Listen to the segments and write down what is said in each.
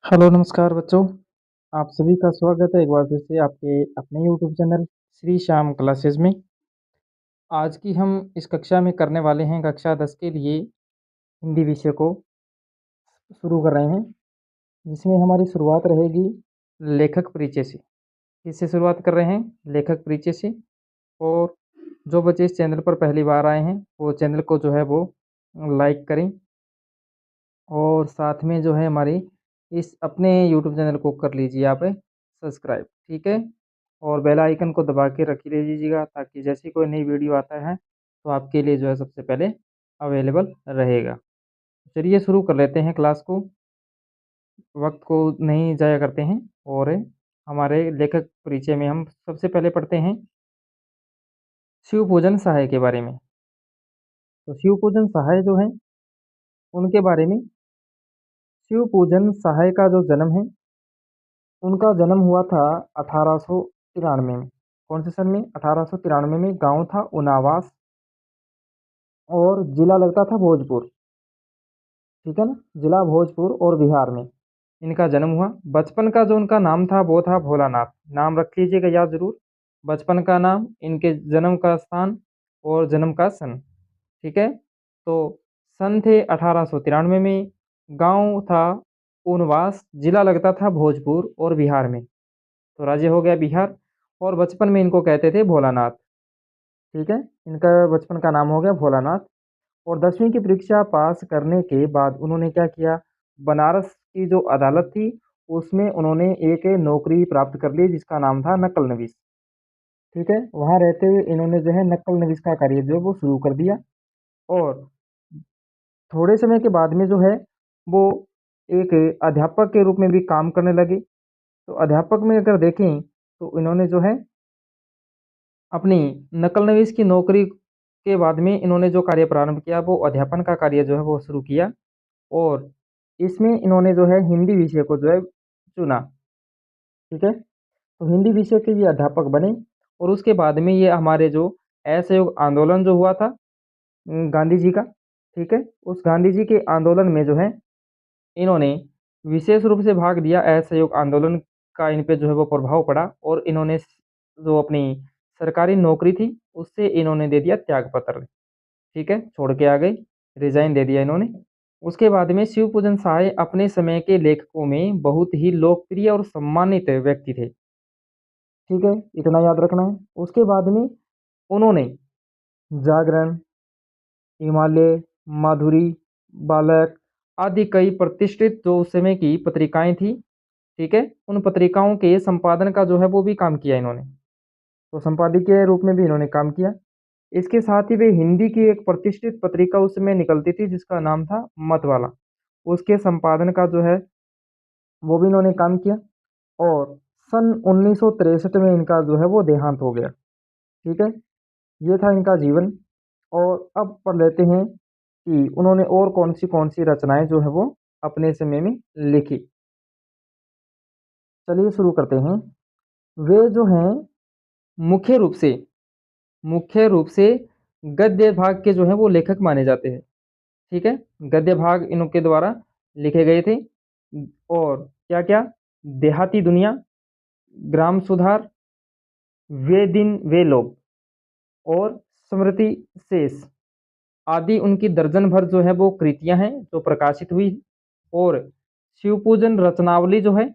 Hello नमस्कार बच्चों। आप सभी का स्वागत है एक बार फिर से आपके अपने YouTube channel Shri Shyam classes में। आज की हम इस कक्षा में करने वाले हैं कक्षा 10 के लिए हिंदी विषय को शुरू कर रहे हैं, जिसमें हमारी शुरुआत रहेगी लेखक परिचय से। किससे शुरुआत कर रहे हैं? लेखक परिचय से। और जो बच्चे इस चैनल पर पहली बार आए हैं वो चैनल को जो है वो लाइक करें, और साथ में जो है हमारी इस अपने यूट्यूब चैनल को कर लीजिए आप सब्सक्राइब, ठीक है। और बेल आइकन को दबा के रख ले लीजिएगा, ताकि जैसी कोई नई वीडियो आता है तो आपके लिए जो है सबसे पहले अवेलेबल रहेगा। चलिए शुरू कर लेते हैं क्लास को, वक्त को नहीं जाया करते हैं। और हमारे लेखक परिचय में हम सबसे पहले पढ़ते हैं शिव पूजन सहाय के बारे में। तो शिव पूजन सहाय जो है उनके बारे में, शिव पूजन सहाय का जो जन्म है, उनका जन्म हुआ था 1893 में। कौन से सन में? 1893 में। गांव था उनावास और जिला लगता था भोजपुर, ठीक है ना। जिला भोजपुर और बिहार में इनका जन्म हुआ। बचपन का जो उनका नाम था वो था भोलानाथ। नाम रख लीजिएगा याद जरूर। बचपन का नाम, इनके जन्म का स्थान और जन्म का सन, ठीक है। तो सन थे 1893 में। गांव था उनवास, जिला लगता था भोजपुर और बिहार में। तो राज्य हो गया बिहार। और बचपन में इनको कहते थे भोलानाथ, ठीक है। इनका बचपन का नाम हो गया भोलानाथ। और 10वीं की परीक्षा पास करने के बाद उन्होंने क्या किया? बनारस की जो अदालत थी उसमें उन्होंने एक नौकरी प्राप्त कर ली, जिसका नाम था नकल नवीस, ठीक है। वहां रहते हुए इन्होंने जो है नकल नवीस का कार्य जो है वो शुरू कर दिया। और थोड़े समय के बाद में जो है वो एक अध्यापक के रूप में भी काम करने लगे। तो अध्यापक में अगर देखें तो इन्होंने जो है अपनी नकल नवीस की नौकरी के बाद में इन्होंने जो कार्य प्रारंभ किया वो अध्यापन का कार्य जो है वो शुरू किया। और इसमें इन्होंने जो है हिंदी विषय को जो है चुना, ठीक है। तो हिंदी विषय के ये अध्यापक बने। और उसके बाद में ये हमारे जो असहयोग आंदोलन जो हुआ था गांधी जी का, ठीक है, उस गांधी जी के आंदोलन में जो है इन्होंने विशेष रूप से भाग लिया। असहयोग आंदोलन का इन पे जो है वो प्रभाव पड़ा, और इन्होंने जो अपनी सरकारी नौकरी थी उससे इन्होंने दे दिया त्यागपत्र, ठीक है, छोड़ के आ गए, रिजाइन दे दिया इन्होंने। उसके बाद में शिव पूजन साय अपने समय के लेखकों में बहुत ही लोकप्रिय और सम्मानित व्यक्ति थे, ठीक है, इतना याद रखना है। उसके बाद में उन्होंने जागरण, हिमालय, माधुरी, बालक आदि कई प्रतिष्ठित जो उस समय की पत्रिकाएं थी, ठीक है, उन पत्रिकाओं के संपादन का जो है वो भी काम किया इन्होंने। तो संपादकीय रूप में भी इन्होंने काम किया। इसके साथ ही वे हिंदी की एक प्रतिष्ठित पत्रिका उस समय निकलती थी जिसका नाम था मतवाला, उसके संपादन का जो है वो भी इन्होंने काम किया। और सन 1963 में इनका जो है वो देहांत हो गया, ठीक है। ये था इनका जीवन। और अब पढ़ लेते हैं कि उन्होंने और कौन सी रचनाएं जो है वो अपने समय में लिखी। चलिए शुरू करते हैं। वे जो हैं मुख्य रूप से मुख्य रूप से गद्य भाग के जो है वो लेखक माने जाते हैं, ठीक है। गद्य भाग इनके द्वारा लिखे गए थे। और क्या क्या? देहाती दुनिया, ग्राम सुधार, वे दिन वे लोग, और स्मृति शेष आदि उनकी दर्जन भर जो है वो कृतियां हैं जो प्रकाशित हुई। और शिवपूजन रचनावली जो है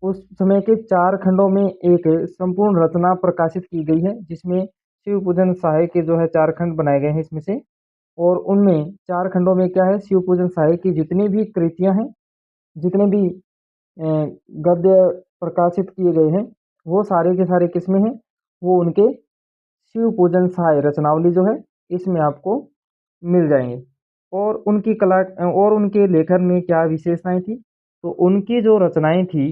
उस समय के 4 खंडों में एक संपूर्ण रचना प्रकाशित की गई है, जिसमें शिव पूजन सहाय के जो है 4 खंड बनाए गए हैं इसमें से। और उनमें 4 खंडों में क्या है? शिव पूजन सहाय की जितनी भी कृतियां हैं, जितने भी गद्य प्रकाशित किए गए हैं, वो सारे के सारे किसमें हैं? वो उनके शिव पूजन सहाय रचनावली जो है इसमें आपको मिल जाएंगे। और उनकी कला और उनके लेखन में क्या विशेषताएं थी? तो उनकी जो रचनाएं थी,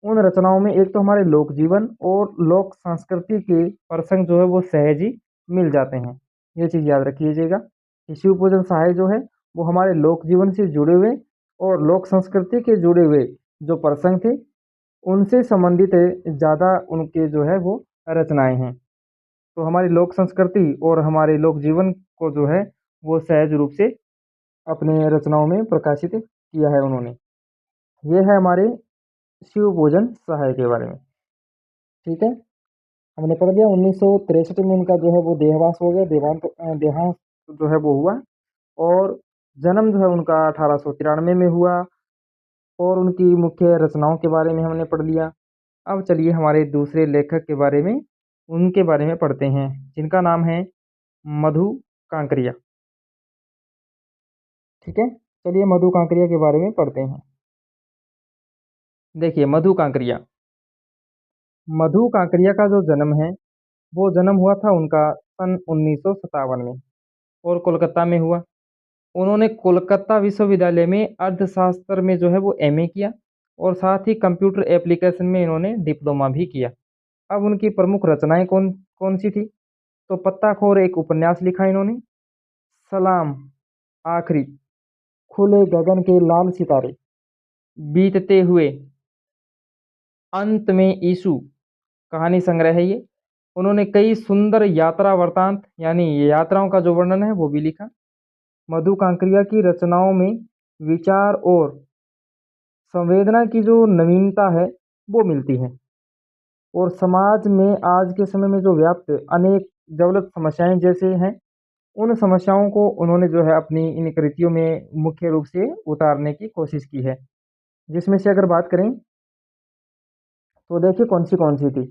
उन रचनाओं में एक तो हमारे लोक जीवन और लोक संस्कृति के प्रसंग जो है वो सहज ही मिल जाते हैं। ये चीज याद रखिएगा कि शिव पूजन सहाय जो है वो हमारे लोक जीवन से जुड़े हुए और लोक संस्कृति के जुड़े हुए जो प्रसंग थे उनसे संबंधित ज्यादा उनके जो है वो रचनाएं हैं। तो हमारी लोक संस्कृति और हमारे लोक जीवन को जो है वो सहज रूप से अपने रचनाओं में प्रकाशित किया है उन्होंने। ये है हमारे शिव भोजन सहाय के बारे में। ठीक है, हमने पढ़ लिया। 1963 में उनका जो है वो देहवास हो गया, देहांत जो है वो हुआ। और जन्म जो है उनका 1893 में हुआ। और उनकी मुख्य रचनाओं के बारे में हमने पढ़ लिया। अब चलिए हमारे दूसरे लेखक के बारे में, उनके बारे में पढ़ते हैं, जिनका नाम है मधु कांकरिया। ठीक है, चलिए मधु कांकरिया के बारे में पढ़ते हैं। देखिए मधु कांकरिया, मधु कांकरिया का जो जन्म है वो जन्म हुआ था उनका सन 1957 में, और कोलकाता में हुआ। उन्होंने कोलकाता विश्वविद्यालय में अर्थशास्त्र में जो है वो एमए किया, और साथ ही कंप्यूटर एप्लीकेशन में इन्होंने डिप्लोमा भी किया। अब उनकी प्रमुख रचनाएं कौन कौन सी थी? तो पत्ताखोर एक उपन्यास लिखा इन्होंने, सलाम, आखिरी, खुले गगन के लाल सितारे, बीतते हुए, अंत में ईशु, कहानी संग्रह है ये। उन्होंने कई सुंदर यात्रा वृतांत यानी यात्राओं का जो वर्णन है वो भी लिखा। मधु कांकरिया की रचनाओं में विचार और संवेदना की जो नवीनता है वो मिलती है। और समाज में आज के समय में जो व्याप्त अनेक ज्वलंत समस्याएं जैसे हैं, उन समस्याओं को उन्होंने जो है अपनी इन कृतियों में मुख्य रूप से उतारने की कोशिश की है। जिसमें से अगर बात करें तो देखिए कौन सी थी।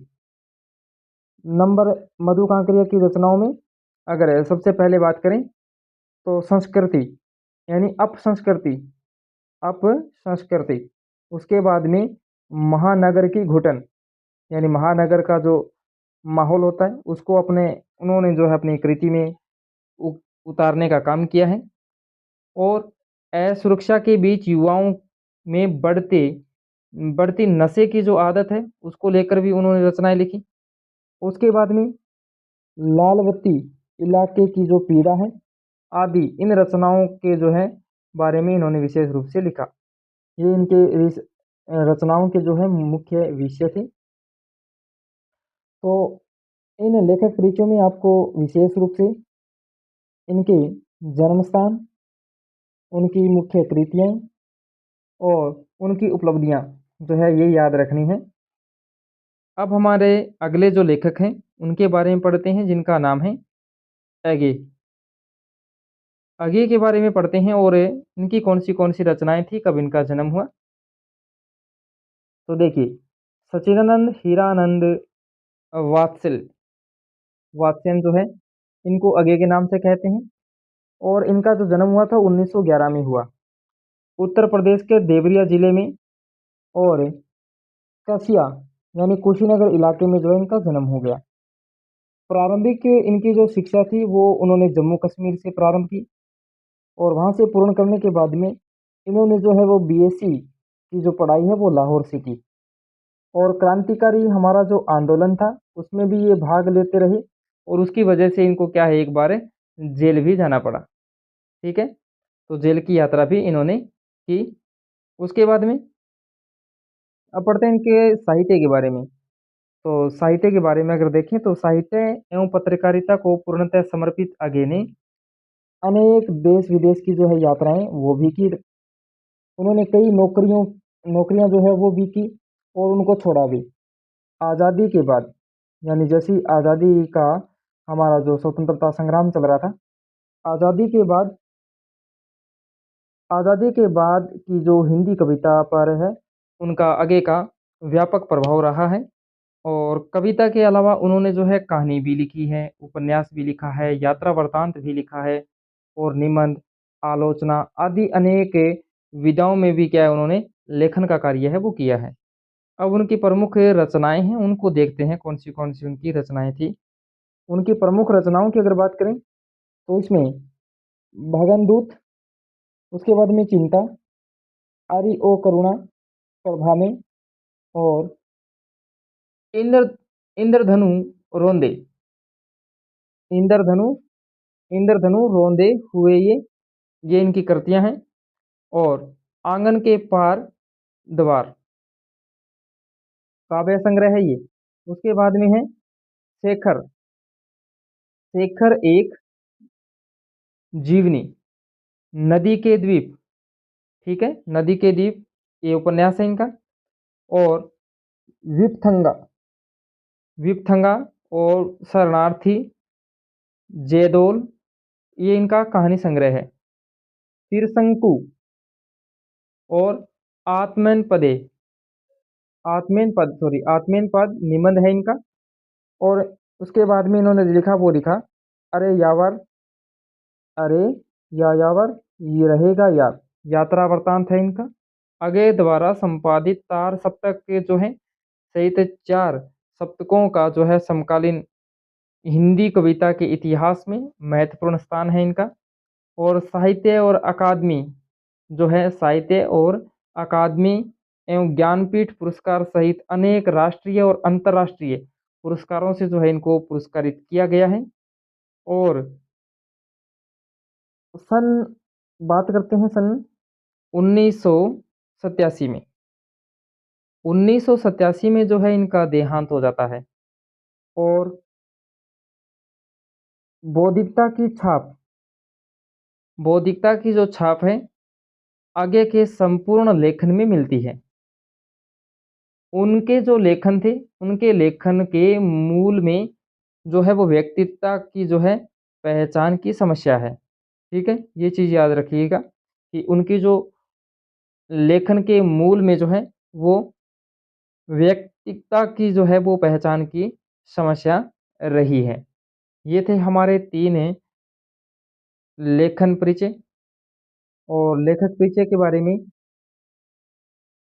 नंबर मधु कांकरिया की रचनाओं में अगर सबसे पहले बात करें तो संस्कृति यानी अपसंस्कृति, अपसंस्कृति। उसके बाद में महानगर की घुटन, यानी महानगर का जो माहौल होता है उसको अपने उन्होंने जो है अपनी कृति में उ, उतारने का काम किया है। और असुरक्षा के बीच युवाओं में बढ़ती नशे की जो आदत है उसको लेकर भी उन्होंने रचनाएं लिखी। उसके बाद में लालबत्ती इलाके की जो पीड़ा है आदि इन रचनाओं के जो है बारे में इन्होंने विशेष रूप से लिखा। ये इनके रचनाओं के जो है मुख्य विषय थे। तो इन लेखक कृतियों में आपको विशेष रूप से इनके जन्म स्थान, उनकी मुख्य कृतियाँ और उनकी उपलब्धियाँ जो है ये याद रखनी है। अब हमारे अगले जो लेखक हैं उनके बारे में पढ़ते हैं, जिनका नाम है एगे। एगे के बारे में पढ़ते हैं और इनकी कौन सी रचनाएं थी, कब इनका जन्म हुआ। तो देखिए सच्चिदानंद हीरानंद वात्सल वात्स्यन जो है इनको अगे के नाम से कहते हैं। और इनका जो जन्म हुआ था 1911 में हुआ, उत्तर प्रदेश के देवरिया जिले में। और कसिया यानी कुशीनगर इलाके में जो है इनका जन्म हो गया। प्रारंभिक इनकी जो शिक्षा थी वो उन्होंने जम्मू कश्मीर से प्रारंभ की, और वहाँ से पूर्ण करने के बाद में इन्होंने जो है वो बीएससी की जो पढ़ाई है वो लाहौर से की। और क्रांतिकारी हमारा जो आंदोलन था उसमें भी ये भाग लेते रहे, और उसकी वजह से इनको क्या है एक बार जेल भी जाना पड़ा। ठीक है, तो जेल की यात्रा भी इन्होंने की। उसके बाद में अब पढ़ते हैं इनके साहित्य के बारे में। तो साहित्य के बारे में अगर देखें तो साहित्य एवं पत्रकारिता को पूर्णतः समर्पित आगे ने अनेक देश विदेश की जो है यात्राएं वो भी की। उन्होंने कई नौकरियां जो है वो भी की, और उनको छोड़ा भी। आज़ादी के बाद यानी जैसी आज़ादी का हमारा जो स्वतंत्रता संग्राम चल रहा था, आज़ादी के बाद आज़ादी के बाद की जो हिंदी कविता पर है उनका आगे का व्यापक प्रभाव रहा है। और कविता के अलावा उन्होंने जो है कहानी भी लिखी है, उपन्यास भी लिखा है, यात्रा वृतांत भी लिखा है, और निबंध, आलोचना आदि अनेक विधाओं में भी क्या है उन्होंने लेखन का कार्य है वो किया है। अब उनकी प्रमुख रचनाएं हैं उनको देखते हैं कौन सी उनकी रचनाएं थी। उनकी प्रमुख रचनाओं की अगर बात करें तो इसमें भगनदूत, उसके बाद में चिंता, आरी ओ करुणा, प्रभा में, और इंद्र इंद्रधनु रोंदे, इंद्रधनु इंद्रधनु रोंदे हुए, ये इनकी कृतियां हैं। और आंगन के पार द्वार, काव्य संग्रह है ये। उसके बाद में है शेखर, शेखर एक जीवनी, नदी के द्वीप। ठीक है, नदी के द्वीप, ये उपन्यास है इनका। और विपथंगा, विपथंगा और शरणार्थी, जयदोल, ये इनका कहानी संग्रह है। त्रिशंकु और आत्मन पदे, आत्मेन पद, सॉरी, आत्मेन पद निबंध है इनका। और उसके बाद में इन्होंने लिखा, वो लिखा, अरे यावर, अरे या यावर, ये रहेगा याद, यात्रा वृतांत है इनका। अगे द्वारा संपादित तार सप्तक के जो है सहित 4 सप्तकों का जो है समकालीन हिंदी कविता के इतिहास में महत्वपूर्ण स्थान है इनका। और साहित्य और अकादमी, जो है साहित्य और अकादमी एवं ज्ञानपीठ पुरस्कार सहित अनेक राष्ट्रीय और अंतर्राष्ट्रीय पुरस्कारों से जो है इनको पुरस्कारित किया गया है। और सन बात करते हैं सन 1987 में, 1987 में जो है इनका देहांत हो जाता है। और बौद्धिकता की छाप, बौद्धिकता की जो छाप है आगे के संपूर्ण लेखन में मिलती है। उनके जो लेखन थे, उनके लेखन के मूल में जो है वो व्यक्तित्व की जो है पहचान की समस्या है। ठीक है, ये चीज़ याद रखिएगा कि उनकी जो लेखन के मूल में जो है वो व्यक्तित्व की जो है वो पहचान की समस्या रही है। ये थे हमारे 3 लेखन परिचय। और लेखक परिचय के बारे में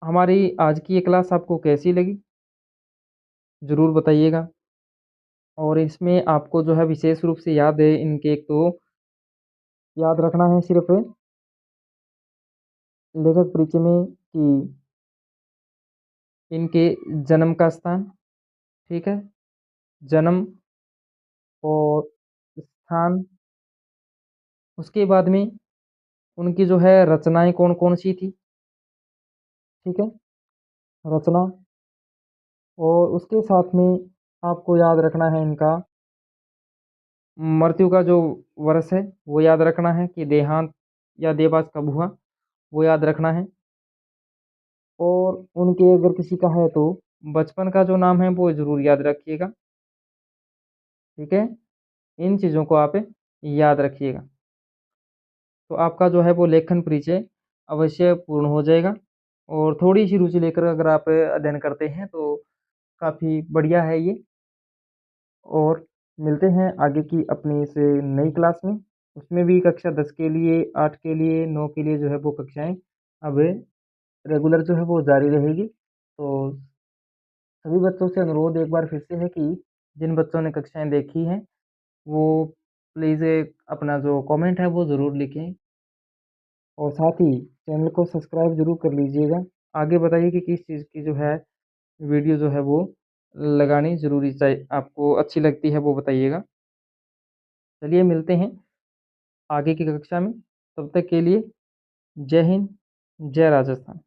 हमारी आज की ये क्लास आपको कैसी लगी? ज़रूर बताइएगा। और इसमें आपको जो है विशेष रूप से याद है, इनके एक तो याद रखना है सिर्फ़ लेखक परिचय में कि इनके जन्म का स्थान, ठीक है? जन्म और स्थान, उसके बाद में उनकी जो है रचनाएँ कौन-कौन सी थी, ठीक है? रचना। और उसके साथ में आपको याद रखना है इनका मृत्यु का जो वर्ष है, वो याद रखना है कि देहांत या देवास कब हुआ, वो याद रखना है। और उनके अगर किसी का है तो बचपन का जो नाम है वो ज़रूर याद रखिएगा, ठीक है? इन चीज़ों को आप याद रखिएगा। तो आपका जो है वो लेखन परिचय अवश्य पूर्ण हो जाएगा। और थोड़ी-सी रुचि लेकर अगर आप अध्ययन करते हैं तो काफ़ी बढ़िया है ये। और मिलते हैं आगे की अपनी इस नई क्लास में। उसमें भी कक्षा 10 के लिए, 8 के लिए, 9 के लिए जो है वो कक्षाएँ अब रेगुलर जो है वो जारी रहेगी। तो सभी बच्चों से अनुरोध एक बार फिर से है कि जिन बच्चों ने कक्षाएँ देखी हैं, वो प्लीज़ अपना जो कमेंट है वो ज़रूर लिखें। और साथ ही चैनल को सब्सक्राइब ज़रूर कर लीजिएगा। आगे बताइए कि किस चीज़ की जो है वीडियो जो है वो लगानी ज़रूरी आपको अच्छी लगती है, वो बताइएगा। चलिए मिलते हैं आगे की कक्षा में, तब तक के लिए जय हिंद, जय राजस्थान।